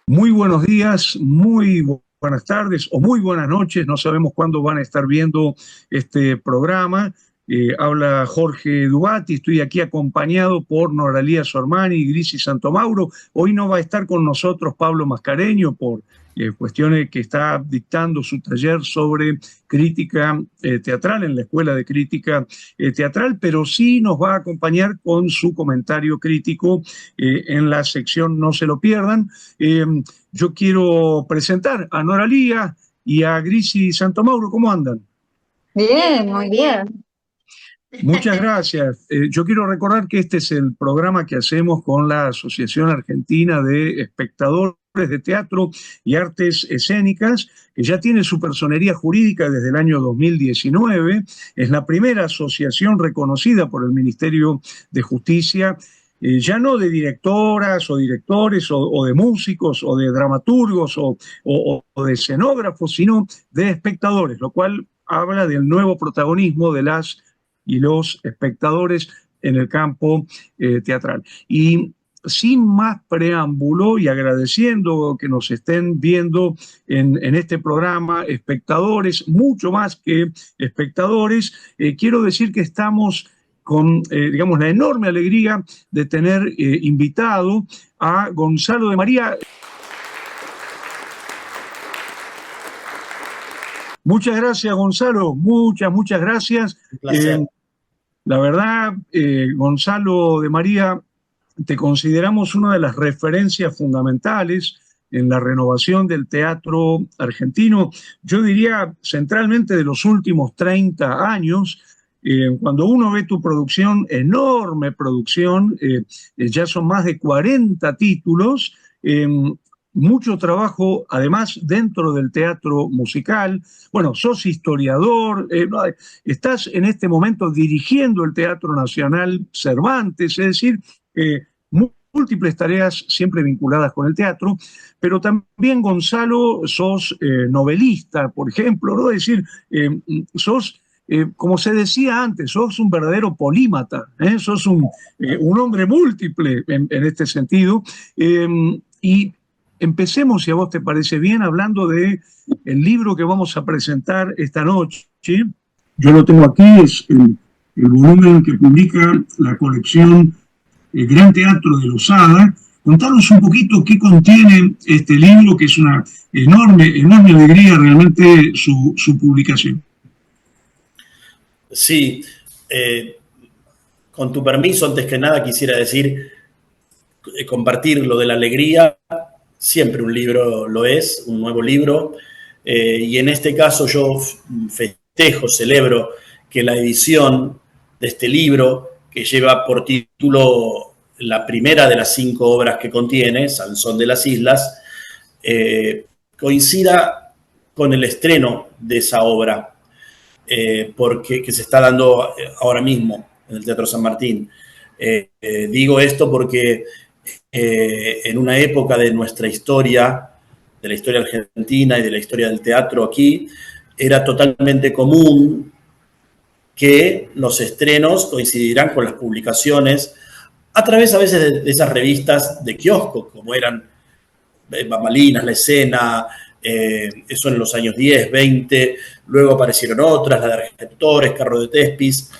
Muy buenos días, muy buenas tardes o muy buenas noches. No sabemos cuándo van a estar viendo este programa. Habla Jorge Dubati, estoy aquí acompañado por Noralía Sormani y Grisi Santomauro. Hoy no va a estar con nosotros Pablo Mascareño por cuestiones que está dictando su taller sobre crítica teatral en la Escuela de Crítica Teatral, pero sí nos va a acompañar con su comentario crítico en la sección No se lo pierdan. Eh, yo quiero presentar a Noralía y a Grisi Santomauro. ¿Cómo andan? Bien, muy bien. Muchas gracias. Yo quiero recordar que este es el programa que hacemos con la Asociación Argentina de Espectadores de Teatro y Artes Escénicas, que ya tiene su personería jurídica desde el año 2019. Es la primera asociación reconocida por el Ministerio de Justicia, ya no de directoras o directores o de músicos o de dramaturgos o de escenógrafos, sino de espectadores, lo cual habla del nuevo protagonismo de las y los espectadores en el campo teatral. Y sin más preámbulo y agradeciendo que nos estén viendo en este programa, espectadores, mucho más que espectadores, quiero decir que estamos con, digamos, la enorme alegría de tener invitado a Gonzalo de María. Muchas gracias, Gonzalo, muchas gracias. Un placer. La verdad, Gonzalo de María, te consideramos una de las referencias fundamentales en la renovación del teatro argentino, yo diría centralmente de los últimos 30 años. Cuando uno ve tu producción, enorme producción, ya son más de 40 títulos, mucho trabajo además dentro del teatro musical. Bueno, sos historiador, no, estás en este momento dirigiendo el Teatro Nacional Cervantes, es decir, múltiples tareas siempre vinculadas con el teatro, pero también, Gonzalo, sos novelista, por ejemplo, ¿no? Es decir, sos, como se decía antes, sos un verdadero polímata, sos un hombre múltiple en este sentido. Y empecemos, si a vos te parece bien, hablando de el libro que vamos a presentar esta noche. Yo lo tengo aquí, es el volumen que publica la colección El Gran Teatro de Losada. Contanos un poquito qué contiene este libro, que es una enorme alegría realmente su publicación. Sí, eh, con tu permiso, antes que nada quisiera decir, compartir lo de la alegría. Siempre un libro lo es, un nuevo libro, y en este caso yo festejo, celebro que la edición de este libro, que lleva por título la primera de las 5 obras que contiene, Sansón de las Islas, coincida con el estreno de esa obra, porque que se está dando ahora mismo en el Teatro San Martín. Digo esto porque en una época de nuestra historia, de la historia argentina y de la historia del teatro aquí, era totalmente común que los estrenos coincidirán con las publicaciones a través a veces de esas revistas de kiosco, como eran Bambalinas, La Escena, eso en los años 10, 20, luego aparecieron otras, la de Argentores, Carro de Tespis,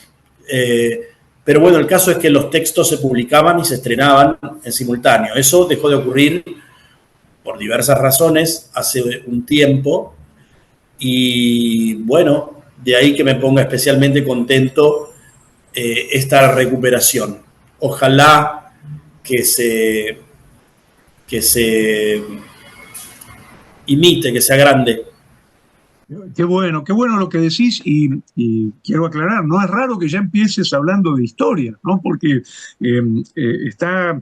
pero bueno, el caso es que los textos se publicaban y se estrenaban en simultáneo. Eso dejó de ocurrir por diversas razones hace un tiempo y bueno, de ahí que me ponga especialmente contento esta recuperación. Ojalá que que se imite, que sea grande. Qué bueno lo que decís y quiero aclarar, no es raro que ya empieces hablando de historia, ¿no? Porque está,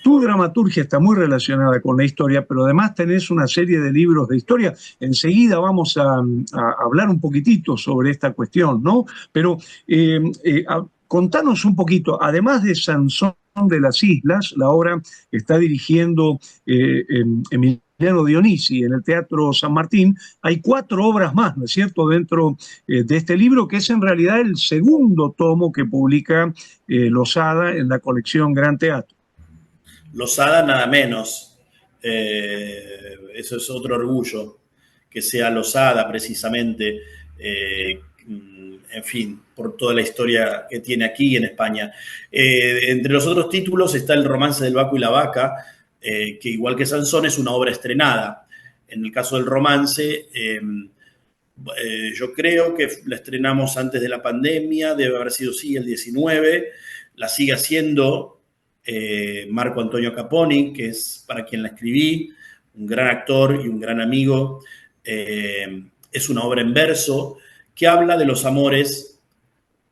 tu dramaturgia está muy relacionada con la historia, pero además tenés una serie de libros de historia. Enseguida vamos a hablar un poquitito sobre esta cuestión, ¿no? Pero contanos un poquito, además de Sansón de las Islas, la obra que está dirigiendo Emiliano Dionisi en el Teatro San Martín, hay 4 obras más, ¿no es cierto?, dentro de este libro, que es en realidad el segundo tomo que publica Losada en la colección Gran Teatro. Losada nada menos. Eso es otro orgullo, que sea Losada precisamente, en fin, por toda la historia que tiene aquí en España. Entre los otros títulos está El romance del Baco y la vaca, que igual que Sansón es una obra estrenada. En el caso del romance, yo creo que la estrenamos antes de la pandemia, debe haber sido, sí, el 19, la sigue haciendo Marco Antonio Caponi, que es para quien la escribí, un gran actor y un gran amigo. Es una obra en verso que habla de los amores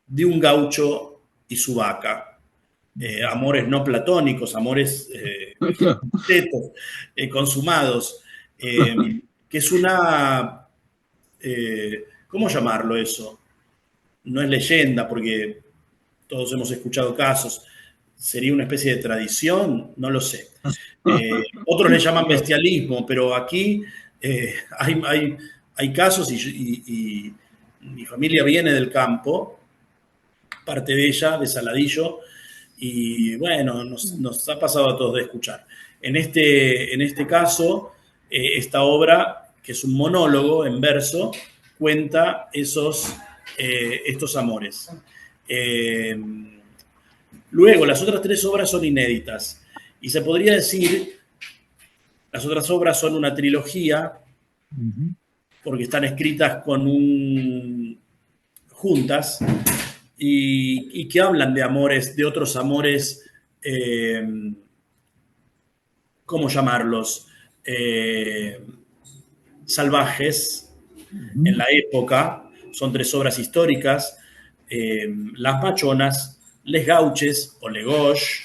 de un gaucho y su vaca. Amores no platónicos, amores consumados, que es una... ¿cómo llamarlo eso? No es leyenda, porque todos hemos escuchado casos. ¿Sería una especie de tradición? No lo sé. Otros le llaman bestialismo, pero aquí hay casos y mi familia viene del campo, parte de ella, de Saladillo, y bueno, nos ha pasado a todos de escuchar. En este caso, esta obra, que es un monólogo en verso, cuenta estos amores. Luego, las otras 3 obras son inéditas. Y se podría decir, las otras obras son una trilogía, porque están escritas juntas, y que hablan de amores, de otros amores, ¿cómo llamarlos? Salvajes, en la época. Son 3 obras históricas: Las Machonas, Les Gauches, o Les Gauches,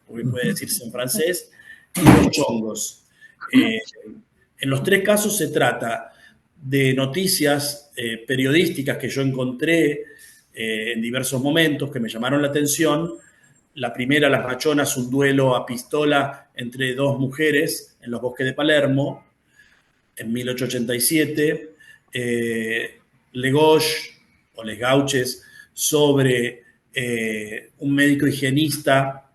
como puede decirse en francés, y Los Chongos. En los 3 casos se trata de noticias periodísticas que yo encontré en diversos momentos que me llamaron la atención. La primera, Las Machonas, un duelo a pistola entre 2 mujeres en los bosques de Palermo, en 1887. Les Gauches, o Les Gauches, sobre un médico higienista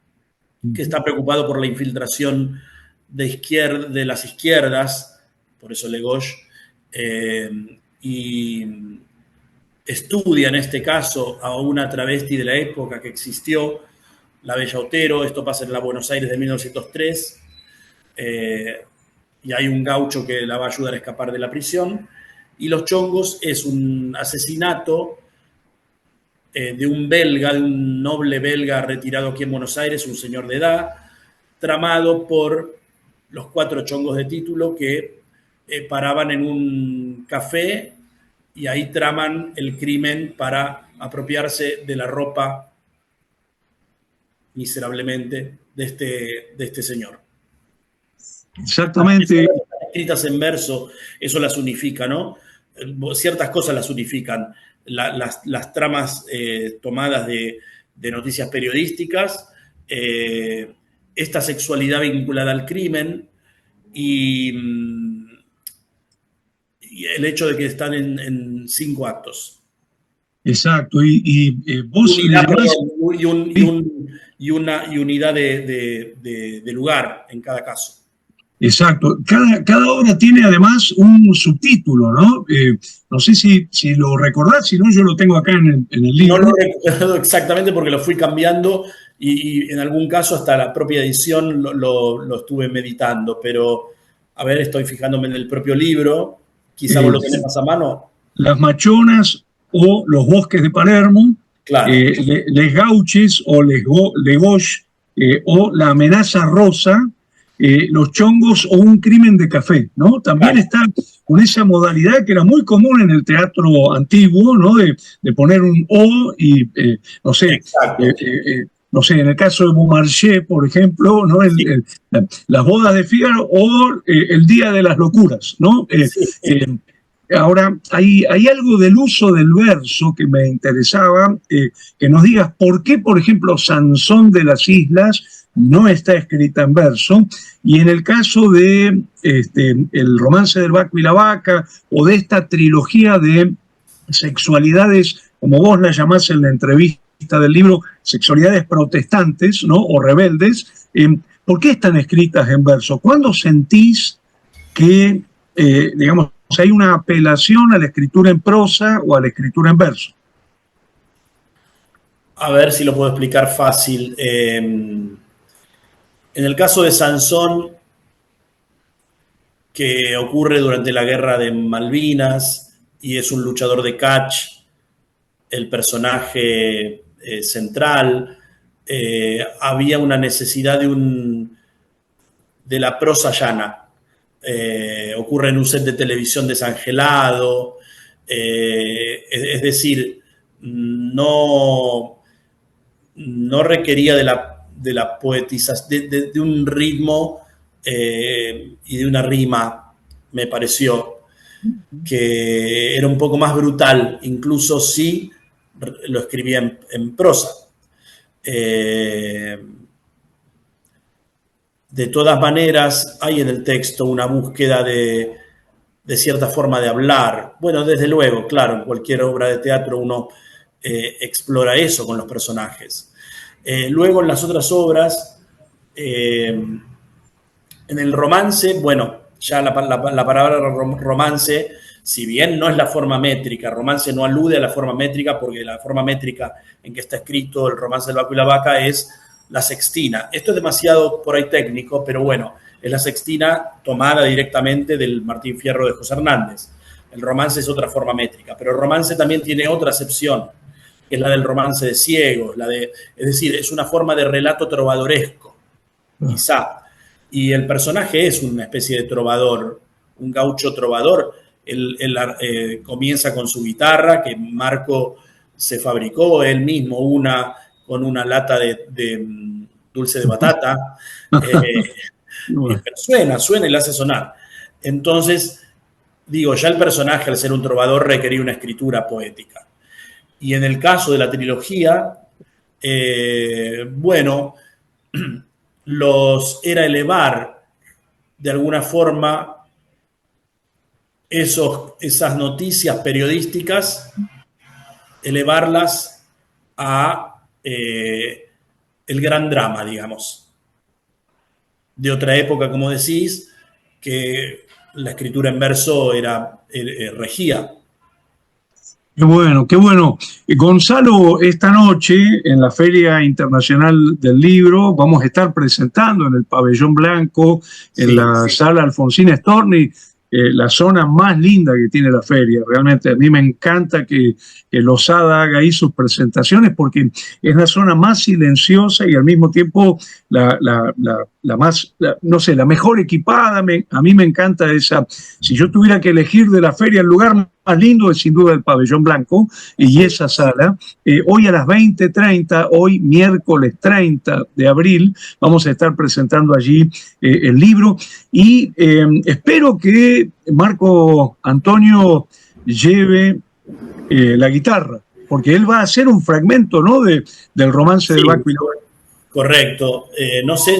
que está preocupado por la infiltración de las izquierdas, por eso Les Gauches, y estudia en este caso a una travesti de la época que existió, la Bella Otero. Esto pasa en la Buenos Aires de 1903, y hay un gaucho que la va a ayudar a escapar de la prisión. Y Los Chongos es un asesinato de un belga, de un noble belga retirado aquí en Buenos Aires, un señor de edad, tramado por los 4 chongos de título que paraban en un café y ahí traman el crimen para apropiarse de la ropa miserablemente de este señor. Exactamente. Escritas en verso, eso las unifica, ¿no? Ciertas cosas las unifican. Las tramas tomadas de noticias periodísticas, esta sexualidad vinculada al crimen y el hecho de que están en 5 actos. Exacto. Y vos... Y unidad de lugar en cada caso. Exacto. Cada obra tiene además un subtítulo, ¿no? No sé si lo recordás, si no, yo lo tengo acá en el libro. No lo recuerdo exactamente porque lo fui cambiando y en algún caso hasta la propia edición lo estuve meditando, pero a ver, estoy fijándome en el propio libro, quizá vos lo tenés más a mano. Las Machonas o Los Bosques de Palermo, claro. Les Gauches o Les Gauches, o La Amenaza Rosa, Los Chongos o Un Crimen de Café, ¿no? También está con esa modalidad que era muy común en el teatro antiguo, ¿no? De poner un O y, no sé, en el caso de Beaumarchais, por ejemplo, ¿no? Las bodas de Fígaro o el Día de las Locuras, ¿no? Ahora, hay algo del uso del verso que me interesaba, que nos digas por qué, por ejemplo, Sansón de las Islas no está escrita en verso, y en el caso de El romance del Baco y la vaca, o de esta trilogía de sexualidades, como vos la llamás en la entrevista del libro, sexualidades protestantes, ¿no? O rebeldes, ¿por qué están escritas en verso? ¿Cuándo sentís que, digamos, hay una apelación a la escritura en prosa o a la escritura en verso? A ver si lo puedo explicar fácil. En el caso de Sansón, que ocurre durante la guerra de Malvinas y es un luchador de catch, el personaje central, había una necesidad de la prosa llana. Ocurre en un set de televisión desangelado, es decir, no requería de la poetización, de un ritmo y de una rima, me pareció, que era un poco más brutal, incluso si lo escribía en prosa. De todas maneras, hay en el texto una búsqueda de cierta forma de hablar. Bueno, desde luego, claro, en cualquier obra de teatro uno explora eso con los personajes. Luego en las otras obras, en el romance, bueno, ya la palabra romance, si bien no es la forma métrica, romance no alude a la forma métrica, porque la forma métrica en que está escrito el romance del Baco y la Vaca es la sextina. Esto es demasiado por ahí técnico, pero bueno, es la sextina tomada directamente del Martín Fierro de José Hernández. El romance es otra forma métrica, pero el romance también tiene otra acepción, que es la del romance de ciegos, es decir, es una forma de relato trovadoresco, quizá. Y el personaje es una especie de trovador, un gaucho trovador. Él comienza con su guitarra, que Marco se fabricó él mismo, con una lata de dulce de batata. Pero suena y la hace sonar. Entonces, digo, ya el personaje, al ser un trovador, requería una escritura poética. Y en el caso de la trilogía, bueno, era elevar de alguna forma esas noticias periodísticas, elevarlas a el gran drama, digamos. De otra época, como decís, que la escritura en verso regía. Qué bueno, qué bueno. Gonzalo, esta noche en la Feria Internacional del Libro vamos a estar presentando en el Pabellón Blanco, en la sala Alfonsín Storni, la zona más linda que tiene la feria. Realmente a mí me encanta que Losada haga ahí sus presentaciones porque es la zona más silenciosa y al mismo tiempo la mejor equipada. A mí me encanta esa. Si yo tuviera que elegir de la feria el lugar más lindo es sin duda el Pabellón Blanco y esa sala. Hoy a las 20:30, hoy miércoles 30 de abril, vamos a estar presentando allí el libro y espero que Marco Antonio lleve la guitarra, porque él va a hacer un fragmento, ¿no?, del romance del Baco y la Vaca. Correcto. No sé,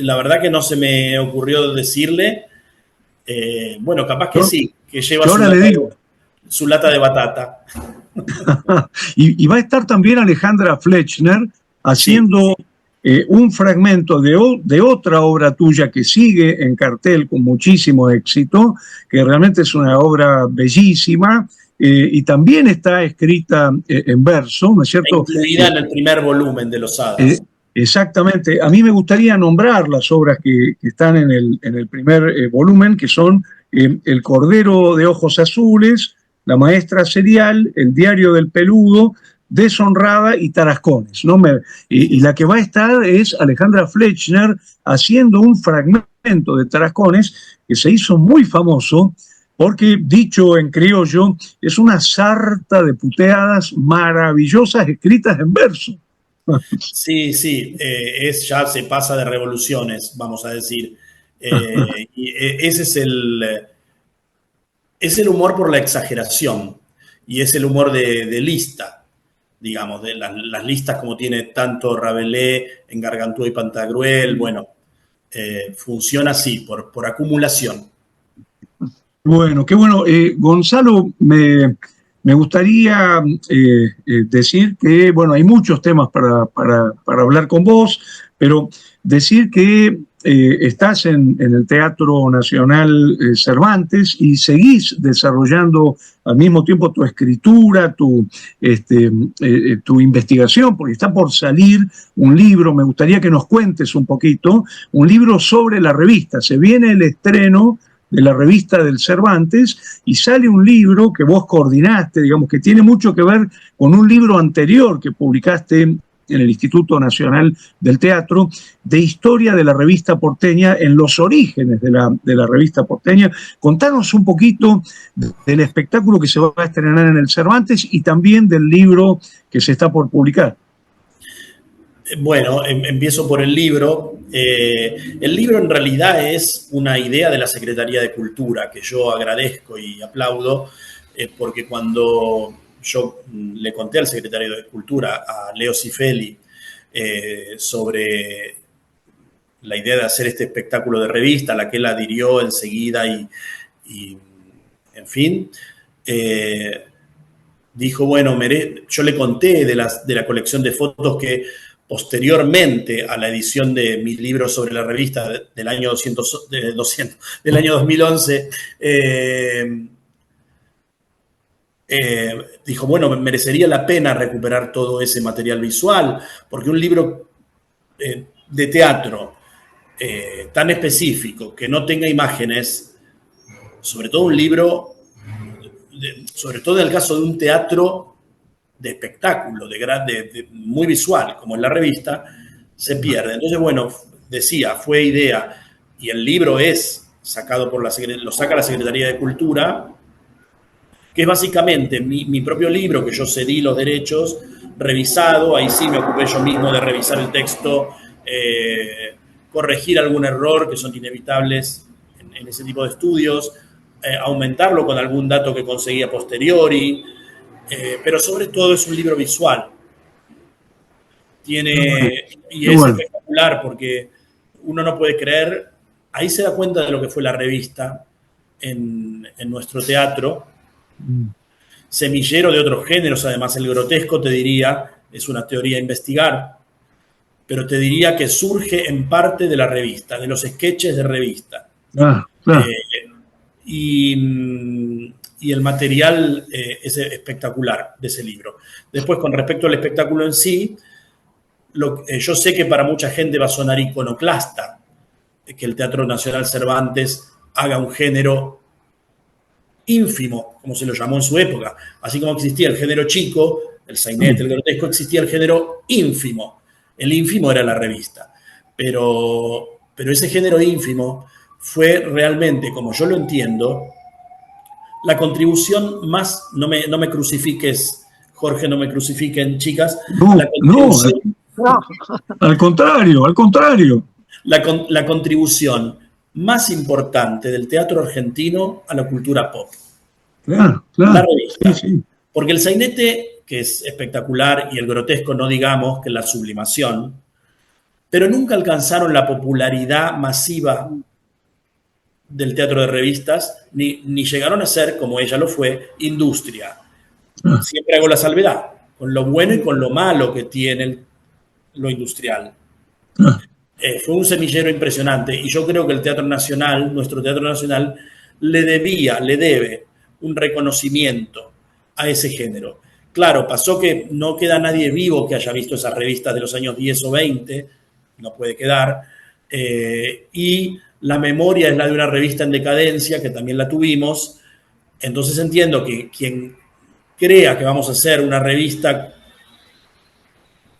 la verdad que no se me ocurrió decirle. Bueno, capaz que sí, que lleva su lata de batata. y va a estar también Alejandra Flechner haciendo un fragmento de otra obra tuya que sigue en cartel con muchísimo éxito, que realmente es una obra bellísima y también está escrita en verso, ¿no es cierto? Incluida en el primer volumen de Losada. Exactamente. A mí me gustaría nombrar las obras que están en el primer volumen, que son El Cordero de Ojos Azules, La Maestra Serial, El Diario del Peludo, Deshonrada y Tarascones, ¿no? Y la que va a estar es Alejandra Flechner haciendo un fragmento de Tarascones que se hizo muy famoso porque, dicho en criollo, es una sarta de puteadas maravillosas escritas en verso. Sí, ya se pasa de revoluciones, vamos a decir. Y ese es el humor por la exageración y es el humor de lista, digamos, de las listas como tiene tanto Rabelais en Gargantúa y Pantagruel. Bueno, funciona así, por acumulación. Bueno, qué bueno. Gonzalo, me gustaría decir que, bueno, hay muchos temas para hablar con vos, pero decir que estás en el Teatro Nacional Cervantes y seguís desarrollando al mismo tiempo tu escritura, tu investigación, porque está por salir un libro, me gustaría que nos cuentes un poquito, un libro sobre la revista. Se viene el estreno de la revista del Cervantes y sale un libro que vos coordinaste, digamos, que tiene mucho que ver con un libro anterior que publicaste en el Instituto Nacional del Teatro, de historia de la revista porteña, en los orígenes de la revista porteña. Contanos un poquito del espectáculo que se va a estrenar en el Cervantes y también del libro que se está por publicar. Bueno, empiezo por el libro. El libro en realidad es una idea de la Secretaría de Cultura, que yo agradezco y aplaudo, porque cuando yo le conté al secretario de Cultura, a Leo Cifeli, sobre la idea de hacer este espectáculo de revista, a la que él adhirió enseguida y en fin, dijo, bueno, yo le conté de la colección de fotos que posteriormente a la edición de mis libros sobre la revista del año del año 2011, dijo, bueno, merecería la pena recuperar todo ese material visual, porque un libro de teatro tan específico, que no tenga imágenes, sobre todo un libro, sobre todo en el caso de un teatro de espectáculo, muy visual, como en la revista, se pierde. Entonces, bueno, decía, fue idea, y el libro es sacado lo saca la Secretaría de Cultura, que es básicamente mi propio libro, que yo cedí los derechos, revisado, ahí sí me ocupé yo mismo de revisar el texto, corregir algún error, que son inevitables en ese tipo de estudios, aumentarlo con algún dato que conseguí a posteriori, pero sobre todo es un libro visual. Y es espectacular porque uno no puede creer, ahí se da cuenta de lo que fue la revista en nuestro teatro, semillero de otros géneros. Además, el grotesco, te diría, es una teoría a investigar, pero te diría que surge en parte de la revista, de los sketches de revista. Y el material es espectacular de ese libro. Después, con respecto al espectáculo en sí, yo sé que para mucha gente va a sonar iconoclasta que el Teatro Nacional Cervantes haga un género ínfimo, como se lo llamó en su época. Así como existía el género chico, el sainete, el grotesco, existía el género ínfimo. El ínfimo era la revista. Pero ese género ínfimo fue realmente, como yo lo entiendo, la contribución más, no me crucifiques, Jorge, no me crucifiquen, chicas. Al contrario. La contribución más importante del teatro argentino a la cultura pop. Claro. La revista. Sí. Porque el sainete, que es espectacular, y el grotesco, no digamos, que es la sublimación, pero nunca alcanzaron la popularidad masiva del teatro de revistas, ni llegaron a ser, como ella lo fue, industria. Siempre hago la salvedad, con lo bueno y con lo malo que tiene lo industrial. Fue un semillero impresionante, y yo creo que el Teatro Nacional, nuestro Teatro Nacional, le debe un reconocimiento a ese género. Claro, pasó que no queda nadie vivo que haya visto esas revistas de los años 10 o 20, no puede quedar, y la memoria es la de una revista en decadencia, que también la tuvimos. Entonces entiendo que quien crea que vamos a hacer una revista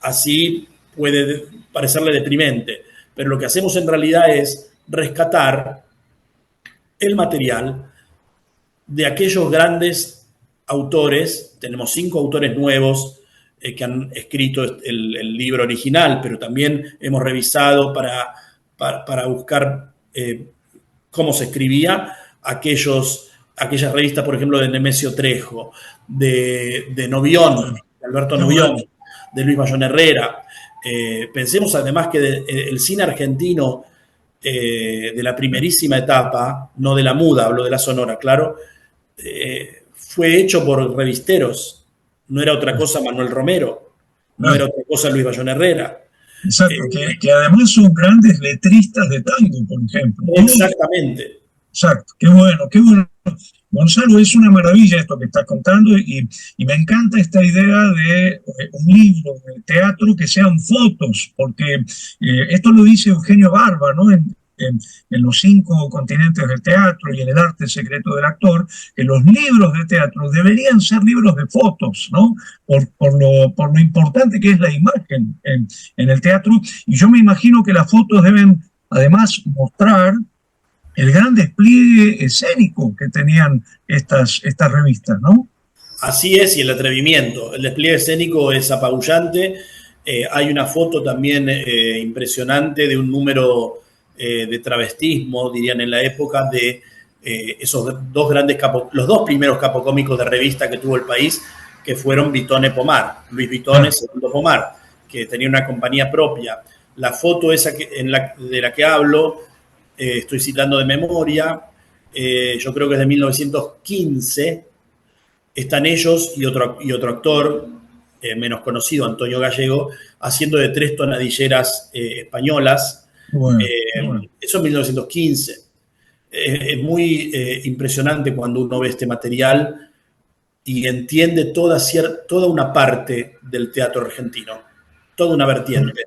así puede parecerle deprimente, pero lo que hacemos en realidad es rescatar el material de aquellos grandes autores. Tenemos 5 autores nuevos que han escrito el libro original, pero también hemos revisado para buscar cómo se escribía aquellas revistas, por ejemplo, de Nemesio Trejo, de Novión, de Alberto Novión, de Luis Bayón Herrera. Pensemos además que el cine argentino de la primerísima etapa, no de la muda, hablo de la sonora, claro, fue hecho por revisteros. No era otra cosa Manuel Romero, no era otra cosa Luis Bayón Herrera. Exacto, que además son grandes letristas de tango, por ejemplo, ¿no? Exactamente. Exacto, qué bueno, qué bueno. Gonzalo, es una maravilla esto que estás contando y me encanta esta idea de un libro de teatro que sean fotos, porque esto lo dice Eugenio Barba, ¿no? En Los cinco continentes del teatro y en El arte secreto del actor, que los libros de teatro deberían ser libros de fotos, ¿no? Por lo importante que es la imagen en el teatro. Y yo me imagino que las fotos deben además mostrar el gran despliegue escénico que tenían estas revistas, ¿no? Así es, y el atrevimiento. El despliegue escénico es apabullante. Hay una foto también impresionante de un número de travestismo, dirían en la época, de esos dos grandes los dos primeros capocómicos de revista que tuvo el país, que fueron Vitone Pomar, Luis Vitone, segundo Pomar, que tenía una compañía propia. La foto esa de la que hablo, estoy citando de memoria, yo creo que es de 1915. Están ellos y otro actor menos conocido, Antonio Gallego, haciendo de tres tonadilleras españolas. Bueno, bueno. Eso en 1915. Es muy impresionante cuando uno ve este material y entiende toda una parte del teatro argentino, toda una vertiente.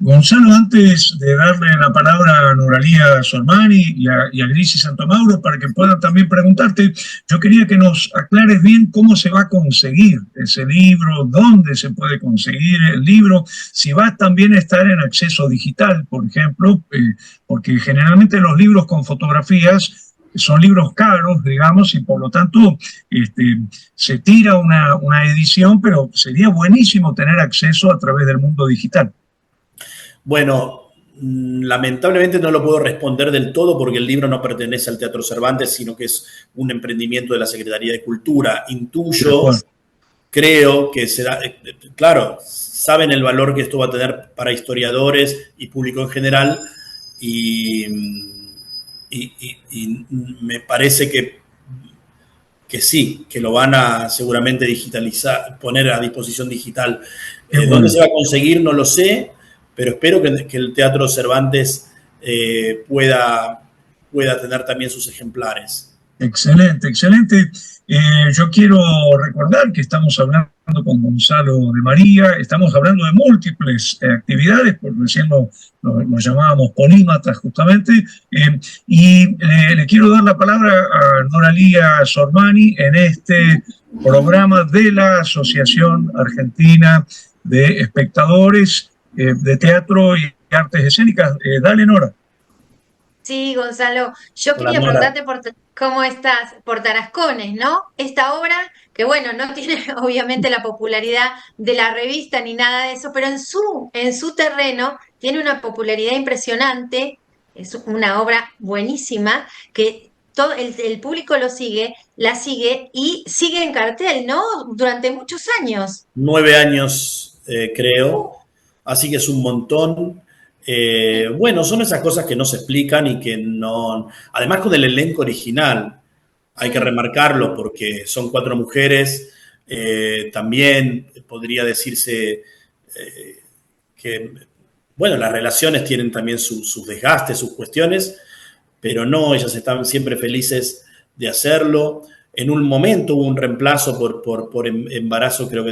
Gonzalo, antes de darle la palabra a Noralía Sormani y a Grisi Santomauro para que puedan también preguntarte, yo quería que nos aclares bien cómo se va a conseguir ese libro, dónde se puede conseguir el libro, si va también a estar en acceso digital, por ejemplo, porque generalmente los libros con fotografías son libros caros, digamos, y por lo tanto se tira una edición, pero sería buenísimo tener acceso a través del mundo digital. Bueno, lamentablemente no lo puedo responder del todo porque el libro no pertenece al Teatro Cervantes, sino que es un emprendimiento de la Secretaría de Cultura. Intuyo, creo que será, claro, saben el valor que esto va a tener para historiadores y público en general y me parece que sí, que lo van a seguramente digitalizar, poner a disposición digital. ¿Dónde se va a conseguir? No lo sé, pero espero que el Teatro Cervantes pueda tener también sus ejemplares. Excelente, excelente. Yo quiero recordar que estamos hablando con Gonzalo de María, estamos hablando de múltiples actividades, por recién lo llamábamos polímatas justamente, y le quiero dar la palabra a Noralía Sormani en este programa de la Asociación Argentina de Espectadores de Teatro y Artes Escénicas. Dale, Nora. Sí, Gonzalo, yo Hola, quería Nora. preguntarte cómo estás por Tarascones, ¿no? Esta obra, que bueno, no tiene obviamente la popularidad de la revista ni nada de eso, pero en su terreno tiene una popularidad impresionante, es una obra buenísima, que todo el público la sigue y sigue en cartel, ¿no? Durante muchos años. 9 años, creo, así que es un montón. Bueno, son esas cosas que no se explican y que no... Además con el elenco original, hay que remarcarlo porque son 4 mujeres, también podría decirse que, bueno, las relaciones tienen también sus desgastes, sus cuestiones, pero no, ellas están siempre felices de hacerlo. En un momento hubo un reemplazo por embarazo, creo que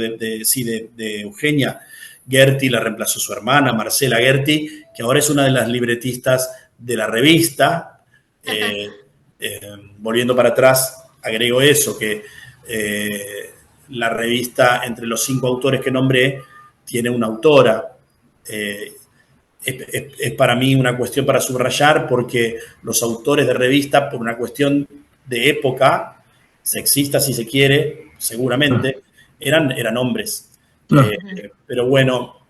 de Eugenia Gerti, la reemplazó su hermana, Marcela Gerti, que ahora es una de las libretistas de la revista. Volviendo para atrás, agrego eso, que la revista, entre los 5 autores que nombré, tiene una autora. Es para mí una cuestión para subrayar porque los autores de revista, por una cuestión de época, sexista si se quiere, seguramente, eran hombres. Pero bueno,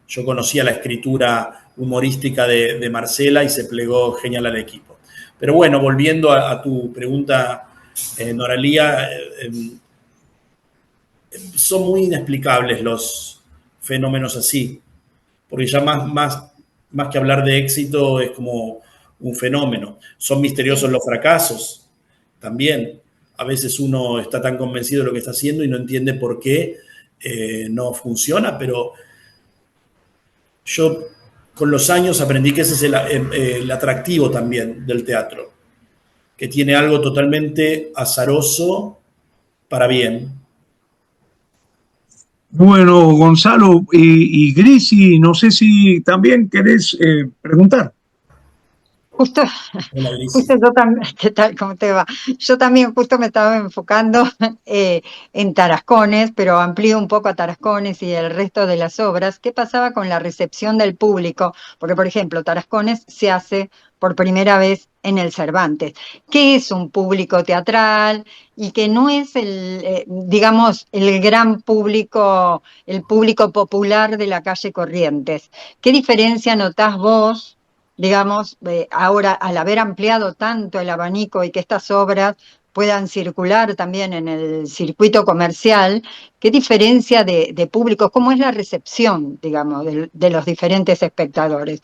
yo conocía la escritura humorística de Marcela y se plegó genial al equipo. Pero bueno, volviendo a tu pregunta, Noralía, son muy inexplicables los fenómenos así, porque ya más que hablar de éxito es como un fenómeno. Son misteriosos los fracasos también. A veces uno está tan convencido de lo que está haciendo y no entiende por qué no funciona, pero yo con los años aprendí que ese es el atractivo también del teatro, que tiene algo totalmente azaroso para bien. Bueno, Gonzalo y Grisi, no sé si también querés preguntar. Justo, Hola, Grisi. justo yo también, ¿qué tal? ¿Cómo te va? Yo también justo me estaba enfocando en Tarascones, pero amplío un poco a Tarascones y el resto de las obras. ¿Qué pasaba con la recepción del público? Porque, por ejemplo, Tarascones se hace por primera vez en el Cervantes, que es un público teatral y que no es digamos, el gran público, el público popular de la calle Corrientes. ¿Qué diferencia notás vos? Digamos, ahora al haber ampliado tanto el abanico y que estas obras puedan circular también en el circuito comercial, ¿qué diferencia de públicos? ¿Cómo es la recepción, digamos, de los diferentes espectadores?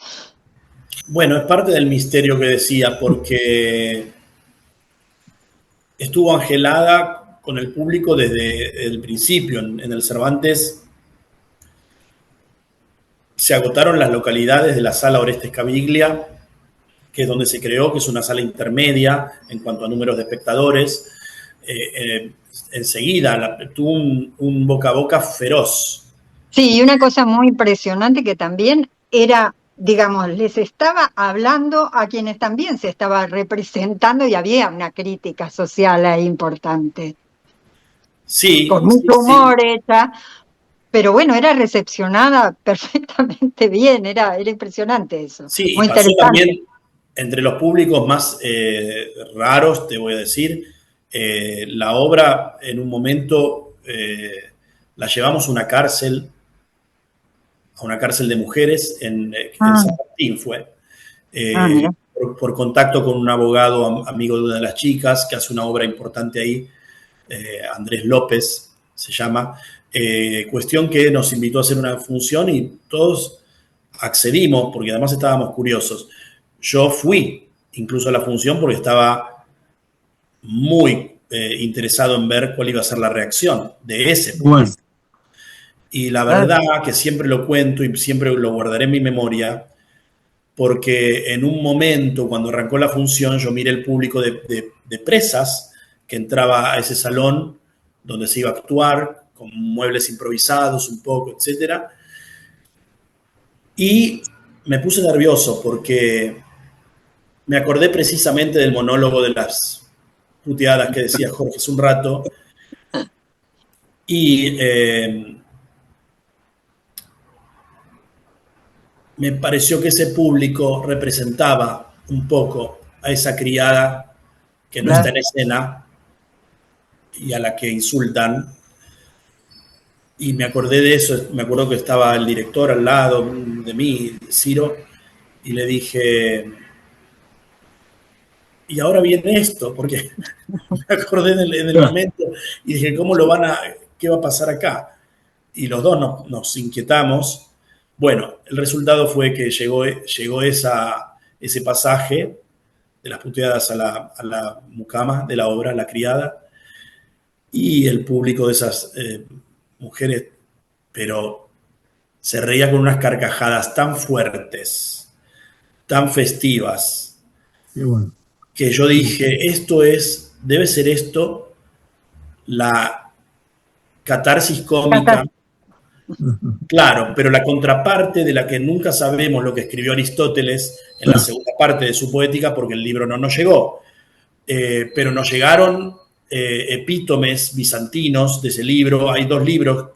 Bueno, es parte del misterio que decía, porque estuvo angelada con el público desde el principio. En el Cervantes se agotaron las localidades de la sala Orestes Caviglia, que es donde se creó, que es una sala intermedia en cuanto a números de espectadores. Enseguida tuvo un boca a boca feroz. Sí, y una cosa muy impresionante que también era, digamos, les estaba hablando a quienes también se estaba representando y había una crítica social ahí importante. Sí, Con mucho humor hecha, pero bueno, era recepcionada perfectamente bien, era impresionante eso. Sí, muy y pasó interesante. también entre los públicos más raros, te voy a decir, la obra en un momento la llevamos a una cárcel de mujeres en San Martín fue, por contacto con un abogado amigo de una de las chicas que hace una obra importante ahí, Andrés López se llama, cuestión que nos invitó a hacer una función y todos accedimos porque además estábamos curiosos. Yo fui incluso a la función porque estaba muy interesado en ver cuál iba a ser la reacción de ese público. Bueno. Y la verdad que siempre lo cuento y siempre lo guardaré en mi memoria, porque en un momento, cuando arrancó la función, yo miré el público de presas que entraba a ese salón donde se iba a actuar, con muebles improvisados un poco, etc. Y me puse nervioso porque me acordé precisamente del monólogo de las puteadas que decía Jorge hace un rato. Y me pareció que ese público representaba un poco a esa criada que no está en escena y a la que insultan. Y me acordé de eso, me acuerdo que estaba el director al lado de mí, Ciro, y le dije, y ahora viene esto, porque me acordé en el momento y dije, ¿qué va a pasar acá? Y los dos nos inquietamos. Bueno, el resultado fue que llegó ese pasaje de las puteadas a la mucama de la obra, la criada, y el público de esas mujeres, pero se reía con unas carcajadas tan fuertes, tan festivas, Bueno, que yo dije, debe ser esto la catarsis cómica. Claro, pero la contraparte de la que nunca sabemos lo que escribió Aristóteles en la segunda parte de su poética, porque el libro no nos llegó, pero nos llegaron epítomes bizantinos de ese libro. Hay dos libros,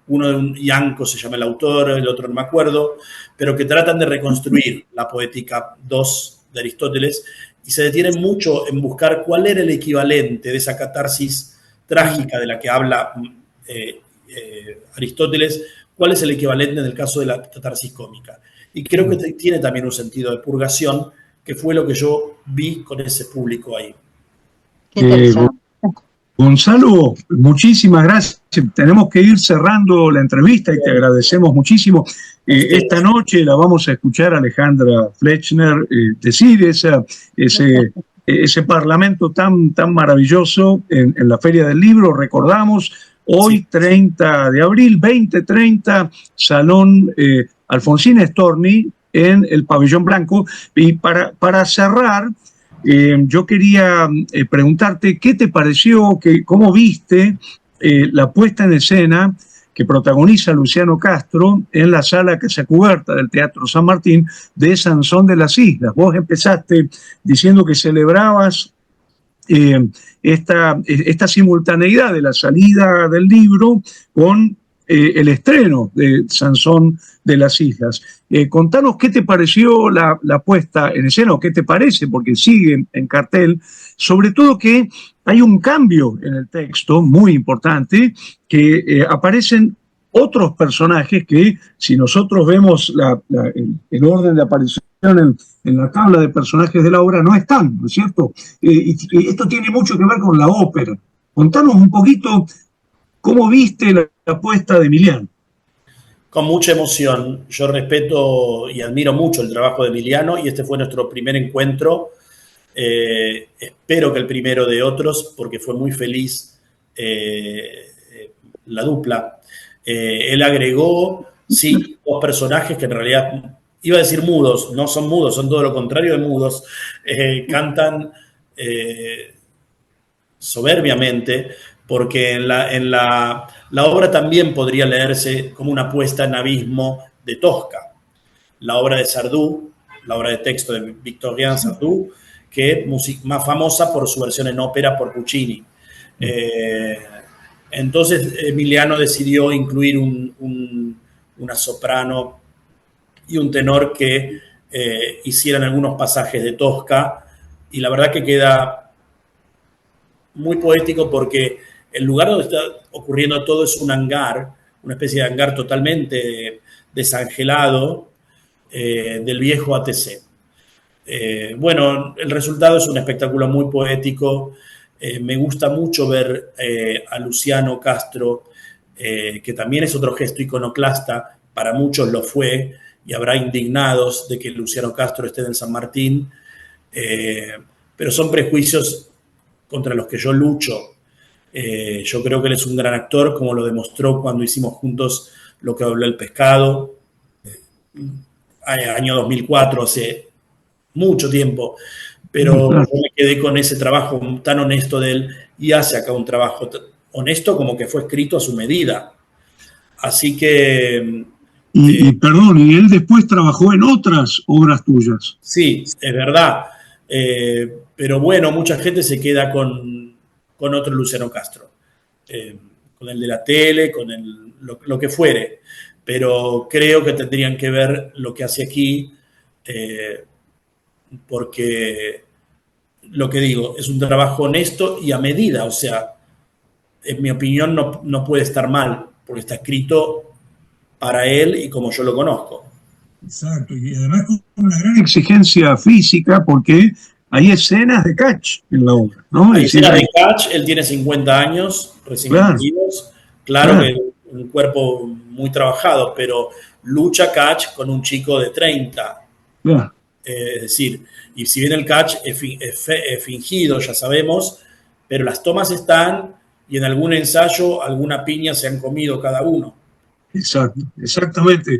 uno de un Ianco se llama el autor, el otro no me acuerdo, pero que tratan de reconstruir la poética 2 de Aristóteles y se detienen mucho en buscar cuál era el equivalente de esa catarsis trágica de la que habla Aristóteles, cuál es el equivalente en el caso de la catarsis cómica. Y creo que tiene también un sentido de purgación, que fue lo que yo vi con ese público ahí. Gonzalo, muchísimas gracias. Tenemos que ir cerrando la entrevista y te agradecemos muchísimo. Esta noche la vamos a escuchar a Alejandra Fletchner decir ese parlamento tan maravilloso en la Feria del Libro. Recordamos, hoy 30 de abril, 20:30, Salón Alfonsín Storni en el Pabellón Blanco. Y para cerrar, yo quería preguntarte qué te pareció, cómo viste la puesta en escena que protagoniza Luciano Castro en la sala Casa Cubierta del Teatro San Martín de Sansón de las Islas. Vos empezaste diciendo que celebrabas esta simultaneidad de la salida del libro con el estreno de Sansón de las Islas. Contanos qué te pareció la puesta en escena, o qué te parece, porque sigue en cartel, sobre todo que hay un cambio en el texto muy importante, que aparecen otros personajes que, si nosotros vemos el orden de aparición en la tabla de personajes de la obra, no están, ¿no es cierto? Y esto tiene mucho que ver con la ópera. Contanos un poquito cómo viste la apuesta de Emiliano. Con mucha emoción. Yo respeto y admiro mucho el trabajo de Emiliano, y este fue nuestro primer encuentro. Espero que el primero de otros, porque fue muy feliz la dupla. Él agregó, sí, dos personajes que en realidad, iba a decir mudos, no son mudos, son todo lo contrario de mudos. Cantan soberbiamente, porque en la obra también podría leerse como una puesta en abismo de Tosca. La obra de Sardou, la obra de texto de Victorien Sardou, que es más famosa por su versión en ópera por Puccini. Entonces Emiliano decidió incluir una soprano y un tenor que hicieran algunos pasajes de Tosca, y la verdad que queda muy poético, porque el lugar donde está ocurriendo todo es un hangar, una especie de hangar totalmente desangelado del viejo ATC. Bueno, el resultado es un espectáculo muy poético. Me gusta mucho ver a Luciano Castro, que también es otro gesto iconoclasta, para muchos lo fue, y habrá indignados de que Luciano Castro esté en San Martín, pero son prejuicios contra los que yo lucho. Yo creo que él es un gran actor, como lo demostró cuando hicimos juntos Lo que habló el pescado, año 2004, hace mucho tiempo, pero yo me quedé con ese trabajo tan honesto de él, y hace acá un trabajo honesto como que fue escrito a su medida. Así que... Perdón, y él después trabajó en otras obras tuyas. Sí, es verdad. Pero bueno, mucha gente se queda con otro Luciano Castro. Con el de la tele, con lo que fuere. Pero creo que tendrían que ver lo que hace aquí, porque lo que digo, es un trabajo honesto y a medida. O sea, en mi opinión no puede estar mal, porque está escrito para él y como yo lo conozco. Exacto, y además con una gran exigencia física, porque hay escenas de catch en la obra, ¿no? Hay escenas de catch. Él tiene 50 años, recién cumplidos. Claro que un cuerpo muy trabajado, pero lucha catch con un chico de 30. Claro. Es decir, y si bien el catch es fingido, ya sabemos, pero las tomas están, y en algún ensayo alguna piña se han comido cada uno. Exacto, exactamente.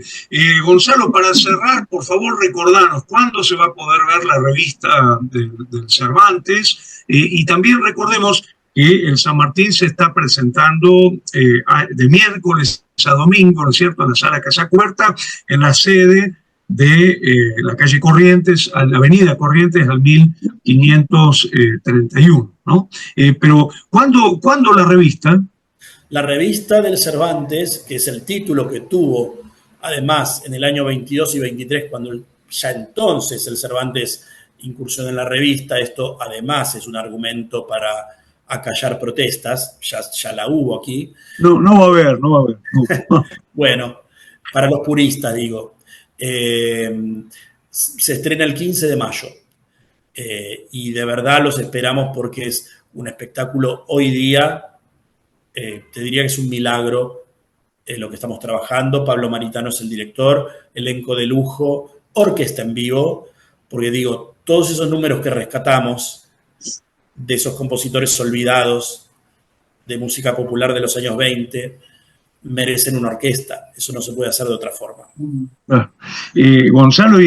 Gonzalo, para cerrar, por favor, recordanos cuándo se va a poder ver la revista del Cervantes, y también recordemos que el San Martín se está presentando de miércoles a domingo, ¿no es cierto?, en la sala Casa Cubierta, en la sede de la calle Corrientes, a la avenida Corrientes al 1531, ¿no? Pero, ¿cuándo la revista? La revista del Cervantes, que es el título que tuvo, además, en el año 22 y 23, cuando ya entonces el Cervantes incursionó en la revista. Esto, además, es un argumento para acallar protestas. Ya la hubo aquí. No va a haber. No. Bueno, para los puristas, digo. Se estrena el 15 de mayo. Y de verdad los esperamos, porque es un espectáculo hoy día. Te diría que es un milagro lo que estamos trabajando. Pablo Maritano es el director, elenco de lujo, orquesta en vivo, porque digo, todos esos números que rescatamos de esos compositores olvidados de música popular de los años 20, merecen una orquesta. Eso no se puede hacer de otra forma. Ah, Gonzalo,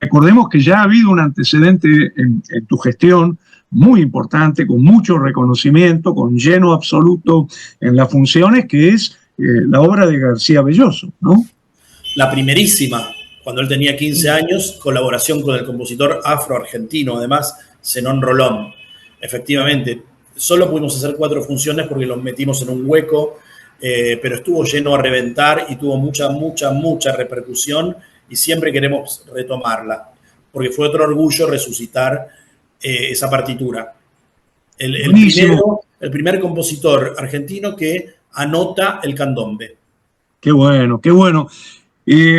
recordemos que ya ha habido un antecedente en tu gestión muy importante, con mucho reconocimiento, con lleno absoluto en las funciones, que es la obra de García Belloso, ¿no? La primerísima, cuando él tenía 15 años, colaboración con el compositor afro-argentino, además, Zenón Rolón. Efectivamente, solo pudimos hacer 4 funciones porque los metimos en un hueco, pero estuvo lleno a reventar y tuvo mucha repercusión, y siempre queremos retomarla, porque fue otro orgullo resucitar esa partitura. El primer compositor argentino que anota el candombe. Qué bueno, qué bueno.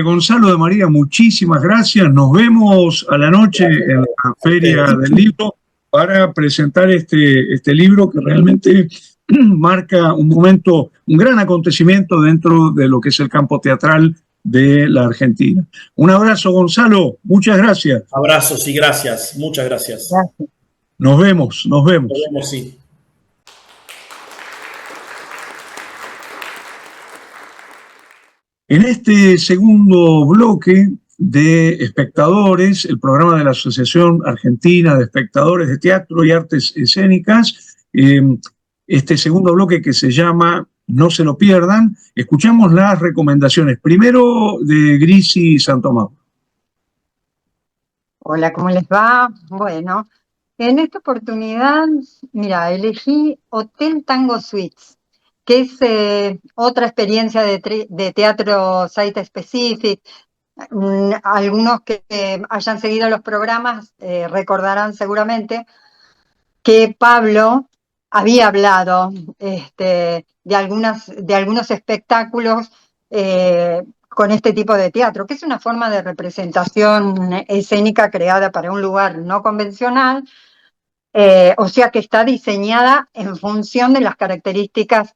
Gonzalo de María, muchísimas gracias. Nos vemos a la noche en la Feria del Libro para presentar este libro que realmente marca un momento, un gran acontecimiento dentro de lo que es el campo teatral de la Argentina. Un abrazo, Gonzalo. Muchas gracias. Abrazos y gracias. Muchas gracias. Gracias. Nos vemos, nos vemos. Nos vemos, sí. En este segundo bloque de espectadores, el programa de la Asociación Argentina de Espectadores de Teatro y Artes Escénicas, este segundo bloque que se llama No se lo pierdan, escuchamos las recomendaciones. Primero de Grisi Santomauro. Hola, ¿cómo les va? Bueno, en esta oportunidad, mira, elegí Hotel Tango Suites, que es otra experiencia de teatro site specific. Algunos que hayan seguido los programas recordarán seguramente que Pablo había hablado de algunos espectáculos con este tipo de teatro, que es una forma de representación escénica creada para un lugar no convencional, o sea que está diseñada en función de las características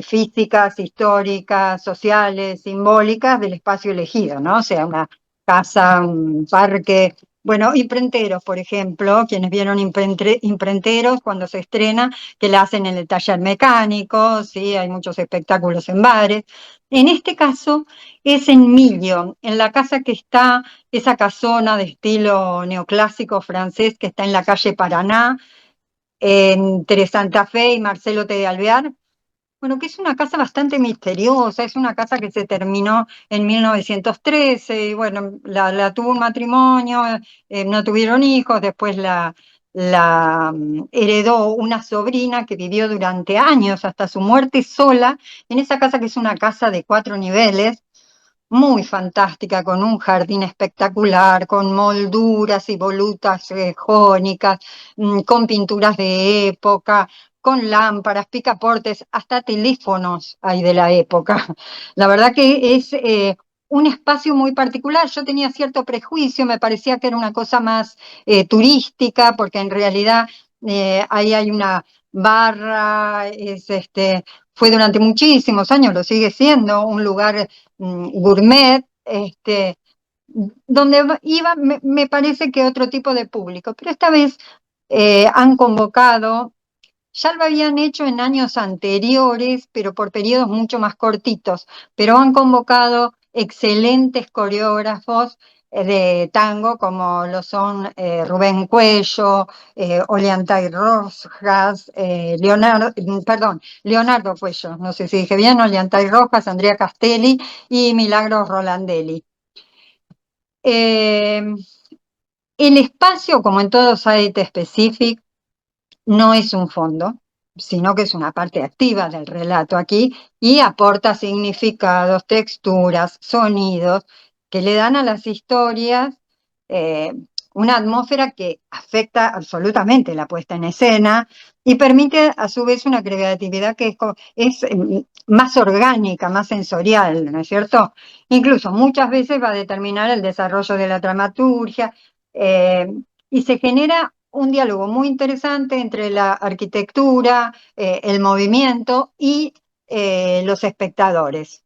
físicas, históricas, sociales, simbólicas del espacio elegido, ¿no? O sea, una casa, un parque. Bueno, Imprenteros, por ejemplo, quienes vieron Imprenteros cuando se estrena, que la hacen en el taller mecánico, ¿sí? Hay muchos espectáculos en bares. En este caso es en Millo, en la casa que está, esa casona de estilo neoclásico francés que está en la calle Paraná, entre Santa Fe y Marcelo T. de Alvear. Bueno, que es una casa bastante misteriosa, es una casa que se terminó en 1913, y bueno, la tuvo un matrimonio, no tuvieron hijos, después la heredó una sobrina que vivió durante años hasta su muerte sola en esa casa, que es una casa de 4 niveles, muy fantástica, con un jardín espectacular, con molduras y volutas jónicas, con pinturas de época, con lámparas, picaportes, hasta teléfonos hay de la época. La verdad que es un espacio muy particular. Yo tenía cierto prejuicio, me parecía que era una cosa más turística, porque en realidad ahí hay una barra, fue durante muchísimos años, lo sigue siendo, un lugar gourmet, donde iba, me parece que otro tipo de público, pero esta vez han convocado, ya lo habían hecho en años anteriores, pero por periodos mucho más cortitos, pero han convocado excelentes coreógrafos de tango, como lo son Rubén Cuello, Ollantay Rojas, Leonardo Cuello, no sé si dije bien, Ollantay Rojas, Andrea Castelli y Milagros Rolandelli. El espacio, como en todo site specific, no es un fondo, sino que es una parte activa del relato aquí y aporta significados, texturas, sonidos que le dan a las historias una atmósfera que afecta absolutamente la puesta en escena y permite a su vez una creatividad que es más orgánica, más sensorial, ¿no es cierto? Incluso muchas veces va a determinar el desarrollo de la dramaturgia y se genera un diálogo muy interesante entre la arquitectura, el movimiento y los espectadores.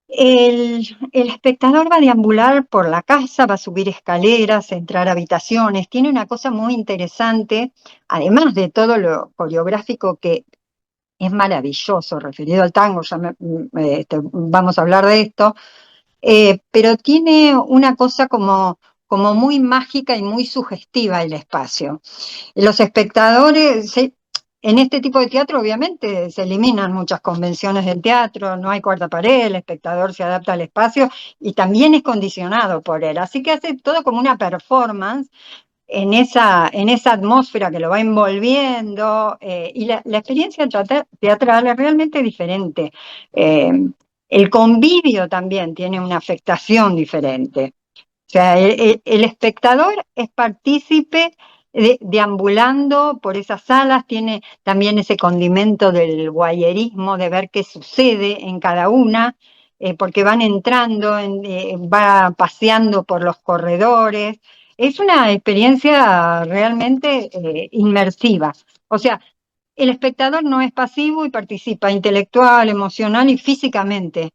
El espectador va a deambular por la casa, va a subir escaleras, entrar a habitaciones, tiene una cosa muy interesante, además de todo lo coreográfico que es maravilloso, referido al tango, ya vamos a hablar de esto, pero tiene una cosa como muy mágica y muy sugestiva el espacio. Los espectadores, en este tipo de teatro obviamente se eliminan muchas convenciones del teatro, no hay cuarta pared, el espectador se adapta al espacio y también es condicionado por él, así que hace todo como una performance en esa atmósfera que lo va envolviendo, y la experiencia teatral es realmente diferente. Eh, el convivio también tiene una afectación diferente. O sea, el espectador es partícipe deambulando por esas salas, tiene también ese condimento del voyerismo, de ver qué sucede en cada una, porque van entrando, va paseando por los corredores. Es una experiencia realmente inmersiva. O sea, el espectador no es pasivo y participa intelectual, emocional y físicamente.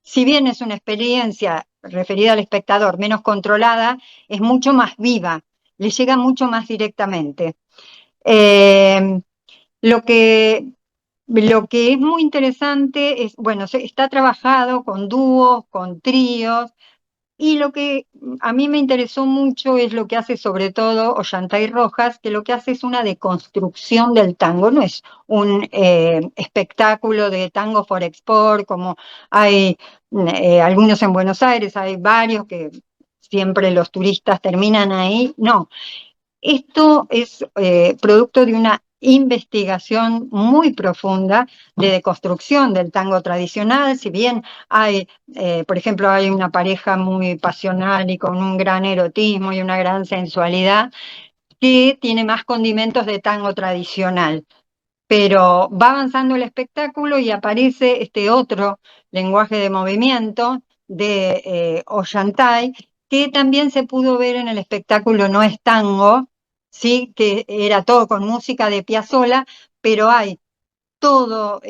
Si bien es una experiencia referida al espectador menos controlada, es mucho más viva, le llega mucho más directamente. Eh, lo que, lo que es muy interesante es, bueno, está trabajado con dúos, con tríos, y lo que a mí me interesó mucho es lo que hace sobre todo Ollantay Rojas, que lo que hace es una deconstrucción del tango, no es un espectáculo de tango for export, como hay algunos en Buenos Aires, hay varios que siempre los turistas terminan ahí, no, esto es producto de una investigación muy profunda de deconstrucción del tango tradicional, si bien hay, por ejemplo, hay una pareja muy pasional y con un gran erotismo y una gran sensualidad, que tiene más condimentos de tango tradicional, pero va avanzando el espectáculo y aparece este otro lenguaje de movimiento de Ollantay, que también se pudo ver en el espectáculo No es tango, sí, que era todo con música de Piazzolla, pero hay todo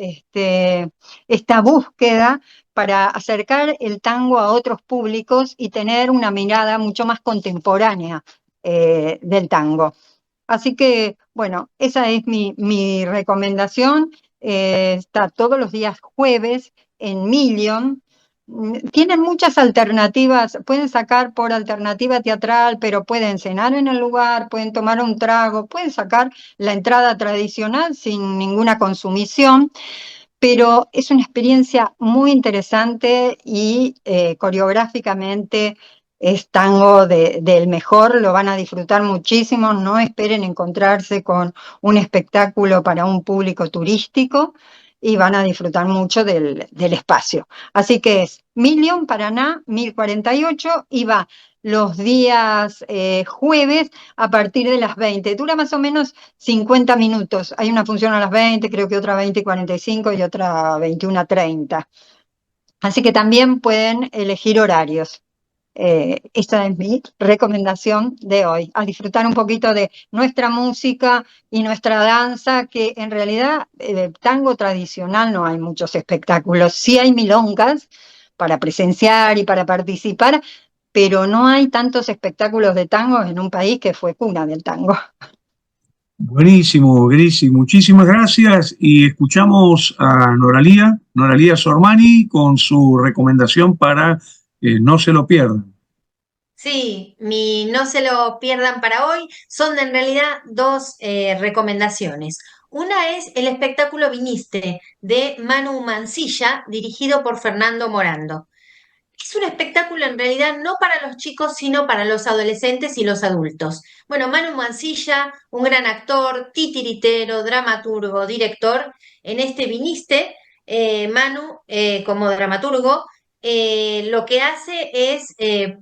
esta búsqueda para acercar el tango a otros públicos y tener una mirada mucho más contemporánea del tango. Así que, bueno, esa es mi recomendación. Está todos los días jueves en Million. Tienen muchas alternativas, pueden sacar por alternativa teatral, pero pueden cenar en el lugar, pueden tomar un trago, pueden sacar la entrada tradicional sin ninguna consumición, pero es una experiencia muy interesante y coreográficamente es tango del mejor, lo van a disfrutar muchísimo, no esperen encontrarse con un espectáculo para un público turístico y van a disfrutar mucho del espacio. Así que es Million, Paraná, 1048, y va los días jueves a partir de las 20. Dura más o menos 50 minutos. Hay una función a las 20, creo que otra 20:45 y otra 21:30. Así que también pueden elegir horarios. Esta es mi recomendación de hoy, a disfrutar un poquito de nuestra música y nuestra danza, que en realidad tango tradicional no hay muchos espectáculos, sí hay milongas para presenciar y para participar, pero no hay tantos espectáculos de tango en un país que fue cuna del tango. Buenísimo, Grisi, muchísimas gracias y escuchamos a Noralía Sormani con su recomendación para no se lo pierdan. Sí, no se lo pierdan para hoy. Son en realidad dos recomendaciones. Una es el espectáculo Viniste de Manu Mansilla, dirigido por Fernando Morando. Es un espectáculo en realidad no para los chicos, sino para los adolescentes y los adultos. Bueno, Manu Mansilla, un gran actor, titiritero, dramaturgo, director. En este Viniste, Manu, como dramaturgo, lo que hace es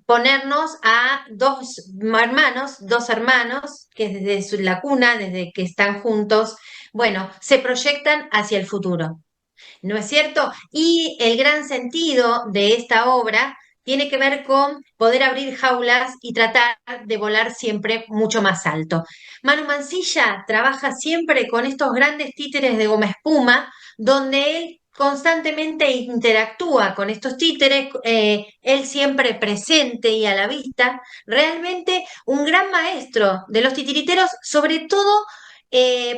ponernos a dos hermanos, que desde la cuna, desde que están juntos, bueno, se proyectan hacia el futuro. ¿No es cierto? Y el gran sentido de esta obra tiene que ver con poder abrir jaulas y tratar de volar siempre mucho más alto. Manu Mansilla trabaja siempre con estos grandes títeres de goma espuma, donde él constantemente interactúa con estos títeres, él siempre presente y a la vista, realmente un gran maestro de los titiriteros, sobre todo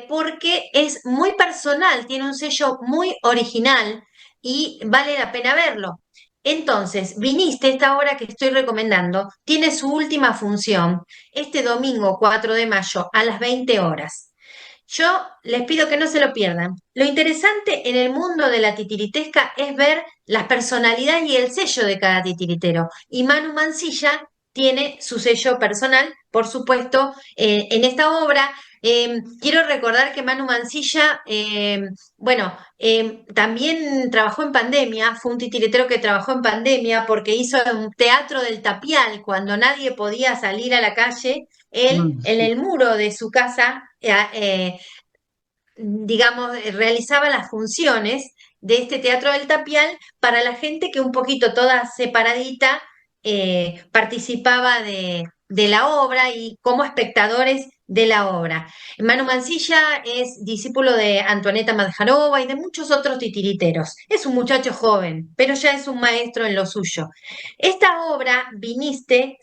porque es muy personal, tiene un sello muy original y vale la pena verlo. Entonces, viniste, esta obra que estoy recomendando, tiene su última función este domingo 4 de mayo a las 20 horas. Yo les pido que no se lo pierdan. Lo interesante en el mundo de la titiritesca es ver las personalidades y el sello de cada titiritero. Y Manu Mansilla tiene su sello personal, por supuesto, en esta obra. Quiero recordar que Manu Mansilla, también trabajó en pandemia, fue un titiritero que trabajó en pandemia porque hizo un teatro del tapial cuando nadie podía salir a la calle. Él, en el muro de su casa, digamos, realizaba las funciones de este teatro del tapial para la gente que un poquito toda separadita participaba de la obra y como espectadores de la obra. Manu Mansilla es discípulo de Antoaneta Madjarova y de muchos otros titiriteros. Es un muchacho joven, pero ya es un maestro en lo suyo. Esta obra, Viniste,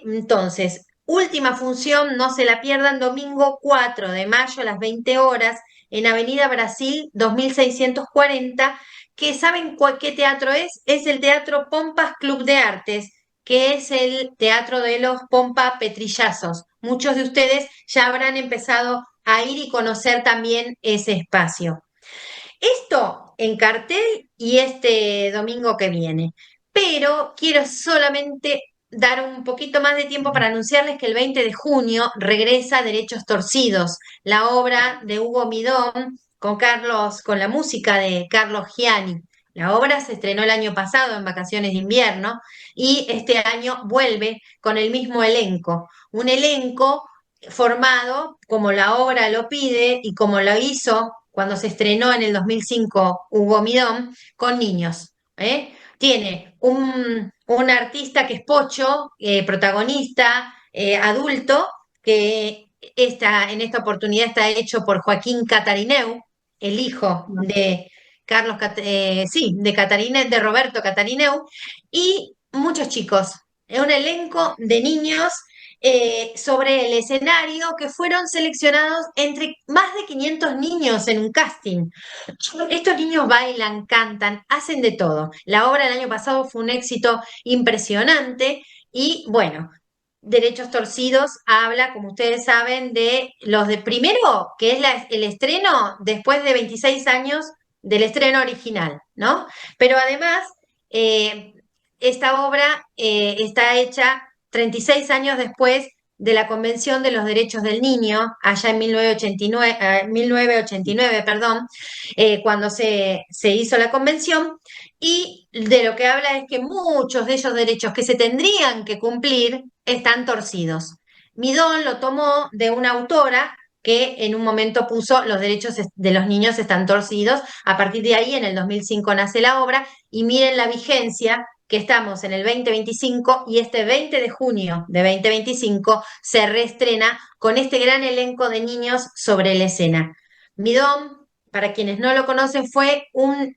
entonces, última función, no se la pierdan, domingo 4 de mayo a las 20 horas en Avenida Brasil 2640, que ¿saben qué teatro es? Es el Teatro Pompas Club de Artes, que es el teatro de los Pompa Petrillazos. Muchos de ustedes ya habrán empezado a ir y conocer también ese espacio. Esto en cartel y este domingo que viene. Pero quiero solamente dar un poquito más de tiempo para anunciarles que el 20 de junio regresa Derechos Torcidos, la obra de Hugo Midón con la música de Carlos Gianni. La obra se estrenó el año pasado en vacaciones de invierno y este año vuelve con el mismo elenco. Un elenco formado, como la obra lo pide y como lo hizo cuando se estrenó en el 2005 Hugo Midón, con niños. Tiene un artista que es Pocho, protagonista, adulto, que en esta oportunidad está hecho por Joaquín Catarineu, el hijo de Carlos, de Roberto Catarineu, y muchos chicos. Es un elenco de niños sobre el escenario que fueron seleccionados entre más de 500 niños en un casting. Estos niños bailan, cantan, hacen de todo. La obra del año pasado fue un éxito impresionante y bueno, Derechos Torcidos habla, como ustedes saben, de los de primero, que es el estreno después de 26 años del estreno original, ¿no? Pero además, esta obra está hecha 36 años después de la Convención de los Derechos del Niño, allá en 1989, perdón, cuando se hizo la convención, y de lo que habla es que muchos de esos derechos que se tendrían que cumplir están torcidos. Midón lo tomó de una autora que en un momento puso los derechos de los niños están torcidos. A partir de ahí, en el 2005 nace la obra, y miren la vigencia que estamos en el 2025 y este 20 de junio de 2025 se reestrena con este gran elenco de niños sobre la escena. Midón, para quienes no lo conocen, fue un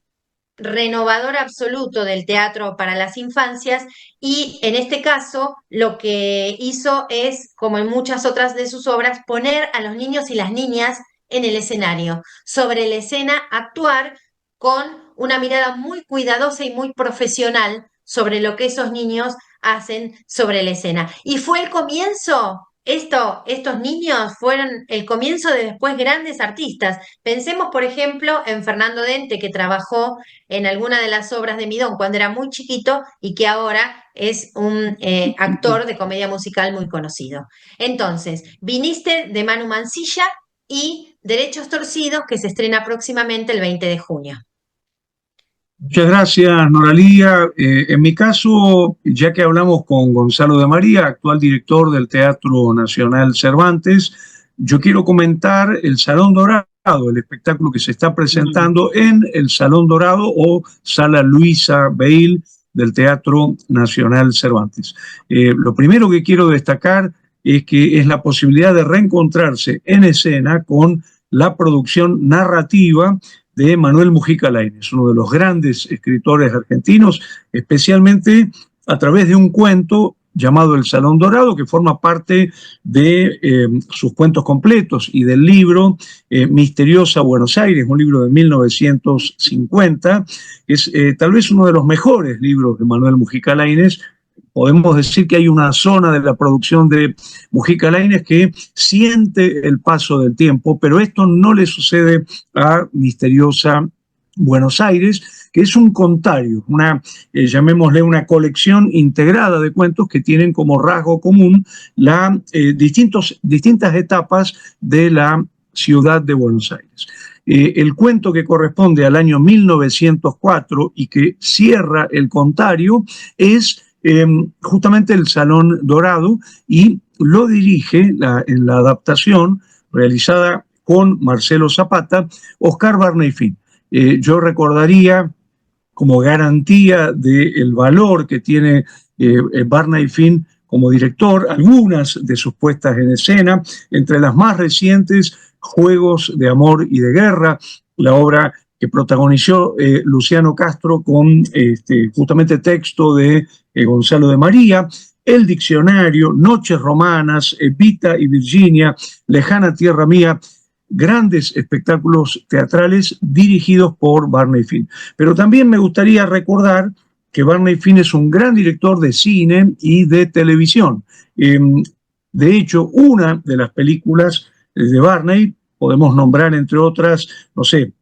renovador absoluto del teatro para las infancias y en este caso lo que hizo es, como en muchas otras de sus obras, poner a los niños y las niñas en el escenario, sobre la escena, actuar con una mirada muy cuidadosa y muy profesional sobre lo que esos niños hacen sobre la escena. Y fue el comienzo, estos niños fueron el comienzo de después grandes artistas. Pensemos, por ejemplo, en Fernando Dente, que trabajó en alguna de las obras de Midón cuando era muy chiquito y que ahora es un actor de comedia musical muy conocido. Entonces, Viniste de Manu Mansilla y Derechos Torcidos, que se estrena próximamente el 20 de junio. Muchas gracias, Noralía. En mi caso, ya que hablamos con Gonzalo de María, actual director del Teatro Nacional Cervantes, yo quiero comentar el Salón Dorado, el espectáculo que se está presentando en el Salón Dorado o Sala Luisa Beil del Teatro Nacional Cervantes. Lo primero que quiero destacar es que es la posibilidad de reencontrarse en escena con la producción narrativa de Manuel Mujica Lainez, uno de los grandes escritores argentinos, especialmente a través de un cuento llamado El Salón Dorado, que forma parte de sus cuentos completos y del libro Misteriosa Buenos Aires, un libro de 1950. Es tal vez uno de los mejores libros de Manuel Mujica Lainez. Podemos decir que hay una zona de la producción de Mujica Lainez que siente el paso del tiempo, pero esto no le sucede a Misteriosa Buenos Aires, que es un contario, llamémosle una colección integrada de cuentos que tienen como rasgo común distintas etapas de la ciudad de Buenos Aires. El cuento que corresponde al año 1904 y que cierra el contario es justamente El Salón Dorado, y lo dirige en la adaptación realizada con Marcelo Zapata, Oscar Barney Finn. Yo recordaría como garantía del valor que tiene Barney Finn como director algunas de sus puestas en escena, entre las más recientes, Juegos de Amor y de Guerra, la obra que protagonizó Luciano Castro con justamente texto de Gonzalo de María, El Diccionario, Noches Romanas, Evita y Virginia, Lejana Tierra Mía, grandes espectáculos teatrales dirigidos por Barney Finn. Pero también me gustaría recordar que Barney Finn es un gran director de cine y de televisión. De hecho, una de las películas de Barney, podemos nombrar entre otras, no sé,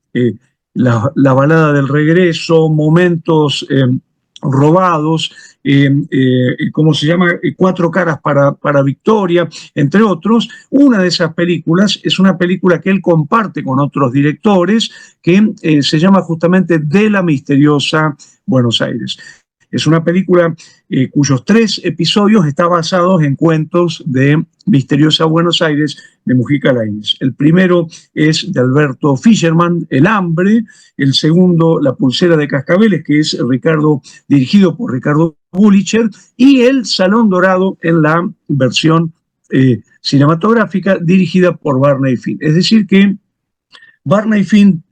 la balada del regreso, Momentos robados, ¿cómo se llama? Cuatro caras para Victoria, entre otros. Una de esas películas es una película que él comparte con otros directores que se llama justamente De la Misteriosa Buenos Aires. Es una película cuyos 3 episodios están basados en cuentos de Misteriosa Buenos Aires de Mujica Lainez. El primero es de Alberto Fischerman, El Hambre. El segundo, La Pulsera de Cascabeles, que es dirigido por Ricardo Bulicher. Y El Salón Dorado en la versión cinematográfica dirigida por Barney Finn. Es decir que Barney Finn,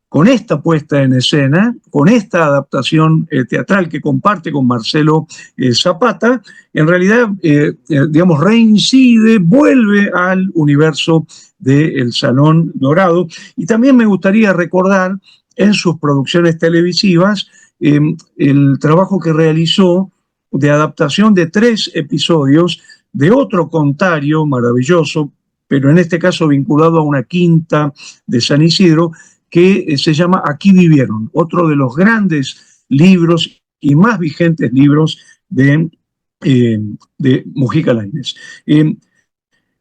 con esta puesta en escena, con esta adaptación teatral que comparte con Marcelo Zapata, en realidad, digamos, reincide, vuelve al universo del Salón Dorado. Y también me gustaría recordar en sus producciones televisivas el trabajo que realizó de adaptación de 3 episodios de otro contario maravilloso, pero en este caso vinculado a una quinta de San Isidro, que se llama Aquí vivieron, otro de los grandes libros y más vigentes libros de Mujica Lainez.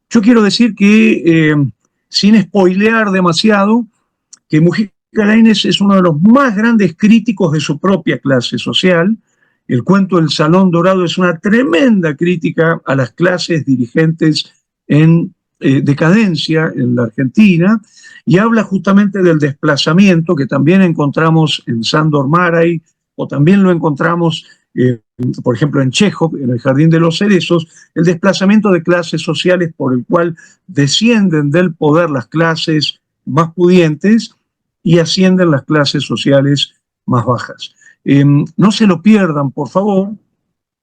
Yo quiero decir que, sin spoilear demasiado, que Mujica Lainez es uno de los más grandes críticos de su propia clase social. El cuento El Salón Dorado es una tremenda crítica a las clases dirigentes en decadencia en la Argentina, y habla justamente del desplazamiento que también encontramos en Sándor Márai, o también lo encontramos, por ejemplo, en Chekhov, en El Jardín de los Cerezos, el desplazamiento de clases sociales por el cual descienden del poder las clases más pudientes y ascienden las clases sociales más bajas. No se lo pierdan, por favor,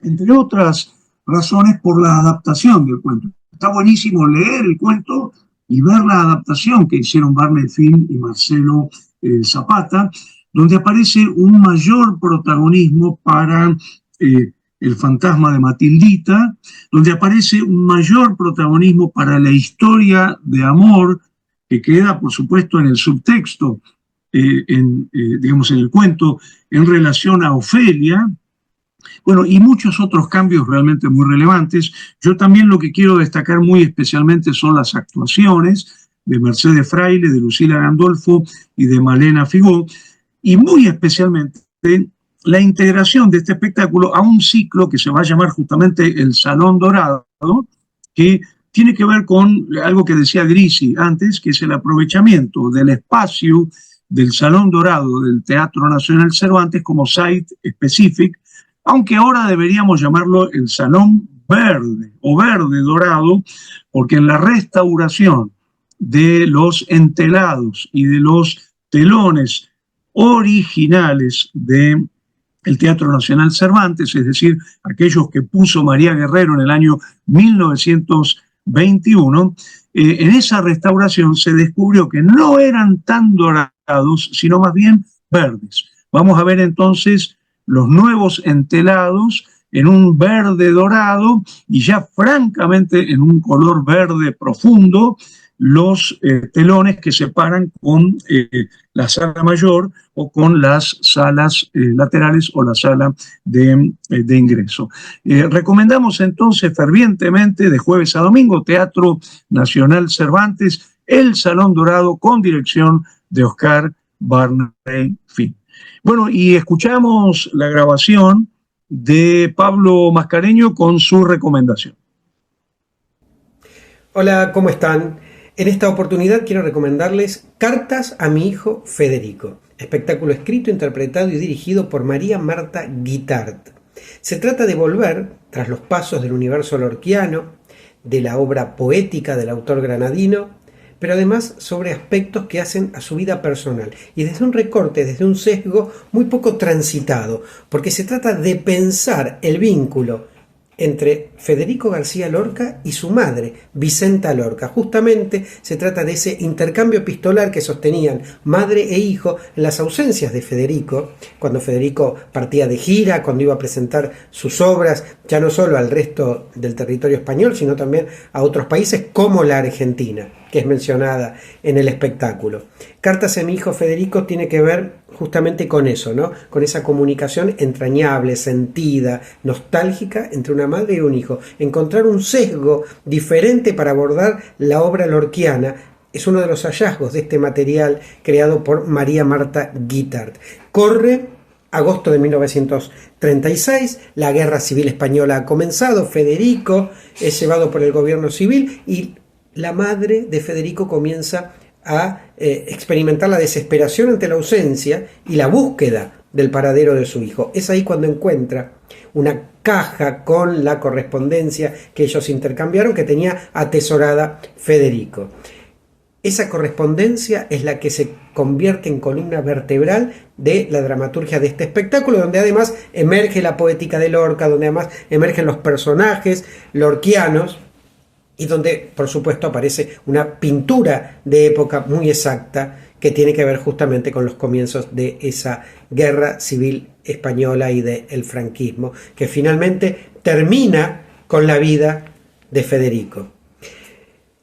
entre otras razones, por la adaptación del cuento. Está buenísimo leer el cuento y ver la adaptación que hicieron Barney Finn y Marcelo Zapata, donde aparece un mayor protagonismo para el fantasma de Matildita, donde aparece un mayor protagonismo para la historia de amor que queda, por supuesto, en el subtexto, digamos, en el cuento, en relación a Ofelia. Bueno, y muchos otros cambios realmente muy relevantes. Yo también lo que quiero destacar muy especialmente son las actuaciones de Mercedes Fraile, de Lucila Gandolfo y de Malena Figó, y muy especialmente la integración de este espectáculo a un ciclo que se va a llamar justamente El Salón Dorado, que tiene que ver con algo que decía Grisi antes, que es el aprovechamiento del espacio del Salón Dorado del Teatro Nacional Cervantes como site specific, aunque ahora deberíamos llamarlo el Salón Verde o Verde Dorado, porque en la restauración de los entelados y de los telones originales de el Teatro Nacional Cervantes, es decir, aquellos que puso María Guerrero en el año 1921, en esa restauración se descubrió que no eran tan dorados, sino más bien verdes. Vamos a ver entonces los nuevos entelados en un verde dorado y ya francamente en un color verde profundo, los telones que separan con la sala mayor o con las salas laterales o la sala de ingreso. Recomendamos entonces fervientemente de jueves a domingo Teatro Nacional Cervantes, El Salón Dorado con dirección de Oscar Barney Finn. Bueno, y escuchamos la grabación de Pablo Mascareño con su recomendación. Hola, ¿cómo están? En esta oportunidad quiero recomendarles Cartas a mi hijo Federico, espectáculo escrito, interpretado y dirigido por María Marta Guitart. Se trata de volver, tras los pasos del universo lorquiano, de la obra poética del autor granadino, pero además sobre aspectos que hacen a su vida personal y desde un recorte, desde un sesgo muy poco transitado, porque se trata de pensar el vínculo entre Federico García Lorca y su madre, Vicenta Lorca. Justamente se trata de ese intercambio epistolar que sostenían madre e hijo en las ausencias de Federico, cuando Federico partía de gira, cuando iba a presentar sus obras, ya no solo al resto del territorio español, sino también a otros países como la Argentina, que es mencionada en el espectáculo. Cartas a mi hijo Federico tiene que ver justamente con eso, ¿no? Con esa comunicación entrañable, sentida, nostálgica entre una madre y un hijo. Encontrar un sesgo diferente para abordar la obra lorquiana es uno de los hallazgos de este material creado por María Marta Guitart. Corre agosto de 1936, la Guerra Civil Española ha comenzado, Federico es llevado por el gobierno civil y la madre de Federico comienza a experimentar la desesperación ante la ausencia y la búsqueda del paradero de su hijo. Es ahí cuando encuentra una caja con la correspondencia que ellos intercambiaron que tenía atesorada Federico. Esa correspondencia es la que se convierte en columna vertebral de la dramaturgia de este espectáculo, donde además emerge la poética de Lorca, donde además emergen los personajes lorquianos, y donde, por supuesto, aparece una pintura de época muy exacta que tiene que ver justamente con los comienzos de esa guerra civil española y del franquismo, que finalmente termina con la vida de Federico.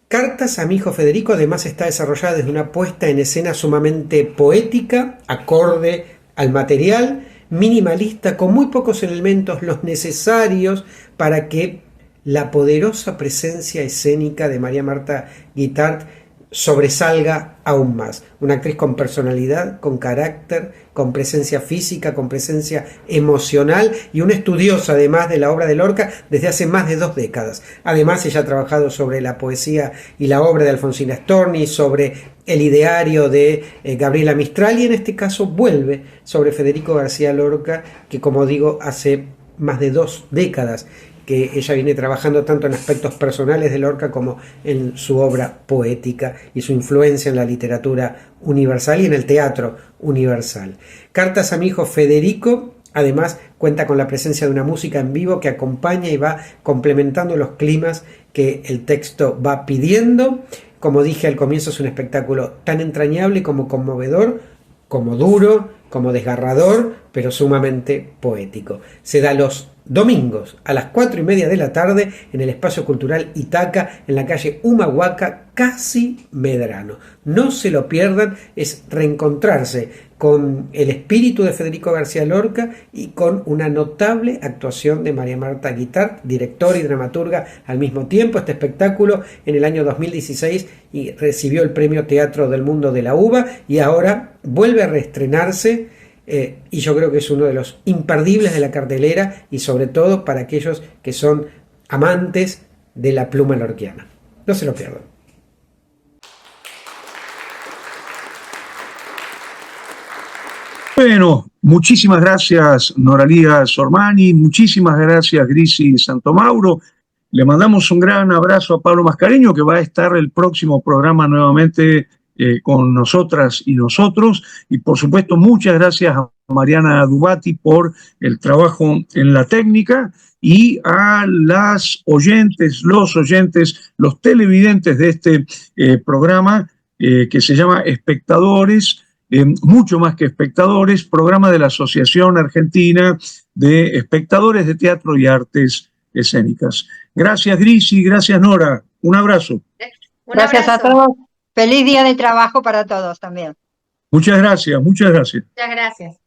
Cartas a mi hijo Federico además está desarrollada desde una puesta en escena sumamente poética, acorde al material, minimalista, con muy pocos elementos, los necesarios para que la poderosa presencia escénica de María Marta Guitart sobresalga aún más. Una actriz con personalidad, con carácter, con presencia física, con presencia emocional y una estudiosa además de la obra de Lorca desde hace más de 2 décadas. Además ella ha trabajado sobre la poesía y la obra de Alfonsina Storni, sobre el ideario de Gabriela Mistral y en este caso vuelve sobre Federico García Lorca, que como digo hace más de 2 décadas que ella viene trabajando tanto en aspectos personales de Lorca como en su obra poética y su influencia en la literatura universal y en el teatro universal. Cartas a mi hijo Federico, además, cuenta con la presencia de una música en vivo que acompaña y va complementando los climas que el texto va pidiendo. Como dije al comienzo, es un espectáculo tan entrañable como conmovedor, como duro, como desgarrador, pero sumamente poético. Se da los domingos a las 4:30 de la tarde en el Espacio Cultural Itaca, en la calle Humahuaca, casi Medrano. No se lo pierdan, es reencontrarse con el espíritu de Federico García Lorca y con una notable actuación de María Marta Guitart, directora y dramaturga al mismo tiempo. Este espectáculo en el año 2016 y recibió el Premio Teatro del Mundo de la UBA y ahora vuelve a reestrenarse. Y yo creo que es uno de los imperdibles de la cartelera y sobre todo para aquellos que son amantes de la pluma lorquiana. No se lo pierdan. Bueno, muchísimas gracias Noralía Sormani, muchísimas gracias Grisi Santomauro. Le mandamos un gran abrazo a Pablo Mascareño, que va a estar el próximo programa nuevamente con nosotras y nosotros. Y por supuesto, muchas gracias a Mariana Dubati por el trabajo en la técnica, y a las oyentes, los televidentes de este programa que se llama Espectadores, mucho más que espectadores, programa de la Asociación Argentina de Espectadores de Teatro y Artes Escénicas. Gracias, Grisi, gracias, Nora. Un abrazo. Gracias a todos. Feliz día de trabajo para todos también. Muchas gracias, muchas gracias. Muchas gracias.